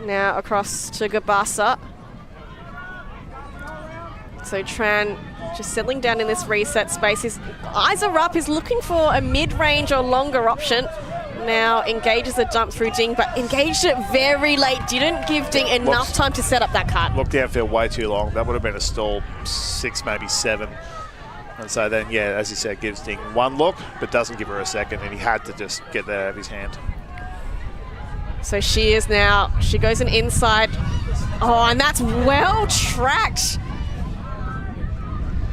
Speaker 2: Now across to Gabasa. So Tran just settling down in this reset space. His eyes are up. He's looking for a mid-range or longer option. Now engages a dump through Ding, but engaged it very late. Didn't give Ding enough time to set up that cut.
Speaker 3: Looked downfield way too long. That would have been a stall 6, maybe 7. And so then, yeah, as you said, gives Ding one look, but doesn't give her a second, and he had to just get that out of his hand.
Speaker 2: So she goes an inside. Oh, and that's well tracked.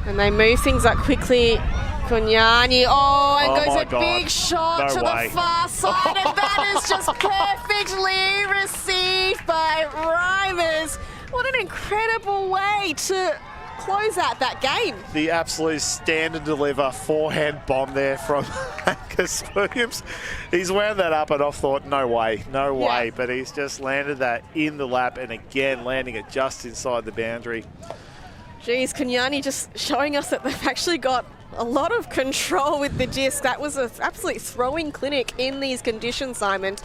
Speaker 2: And they move things up quickly. Kunanyi, and goes a big shot to the far side, and that is just perfectly received by Reimers. What an incredible way to close out that game.
Speaker 3: The absolute stand and deliver forehand bomb there from Angus Williams. He's wound that up, and I've thought, no way, but he's just landed that in the lap, and again landing it just inside the boundary.
Speaker 2: Geez, Kunanyi just showing us that they've actually got a lot of control with the disc. That was an absolute throwing clinic in these conditions, Simon.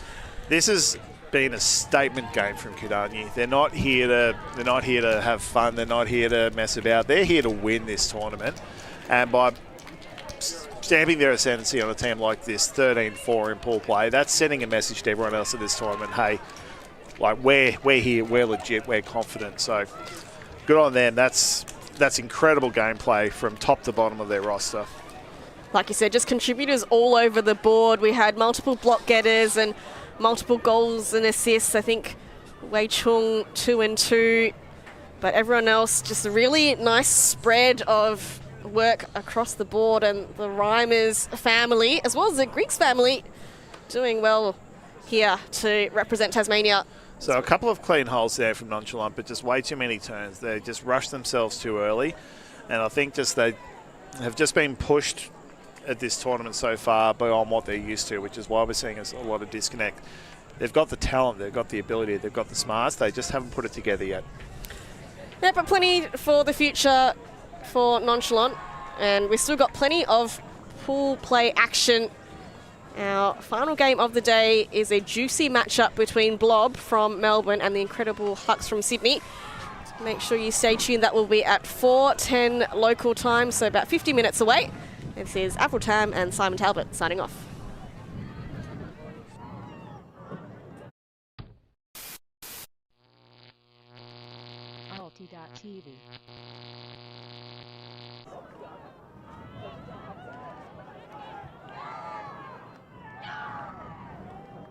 Speaker 3: This has been a statement game from Kunanyi. They're not here to have fun. They're not here to mess about. They're here to win this tournament. And by stamping their ascendancy on a team like this, 13-4 in pool play, that's sending a message to everyone else at this tournament. Hey, like we're here, we're legit, we're confident. So good on them. That's incredible gameplay from top to bottom of their roster.
Speaker 2: Like you said, just contributors all over the board. We had multiple block getters and multiple goals and assists. I think Wei Chung 2 and 2. But everyone else, just a really nice spread of work across the board, and the Reimers family, as well as the Griggs family, doing well here to represent Tasmania.
Speaker 3: So a couple of clean holes there from Nonchalant, but just way too many turns. They just rushed themselves too early, and I think just they have just been pushed at this tournament so far beyond what they're used to, which is why we're seeing a lot of disconnect. They've got the talent, they've got the ability, they've got the smarts, they just haven't put it together yet.
Speaker 2: Yeah, but plenty for the future for Nonchalant, and we've still got plenty of pool play action. Our final game of the day is a juicy matchup between Blob from Melbourne and the incredible Hux from Sydney. Make sure you stay tuned. That will be at 4:10 local time, so about 50 minutes away. This is Avril Tam and Simon Talbot signing off.
Speaker 5: Alti.tv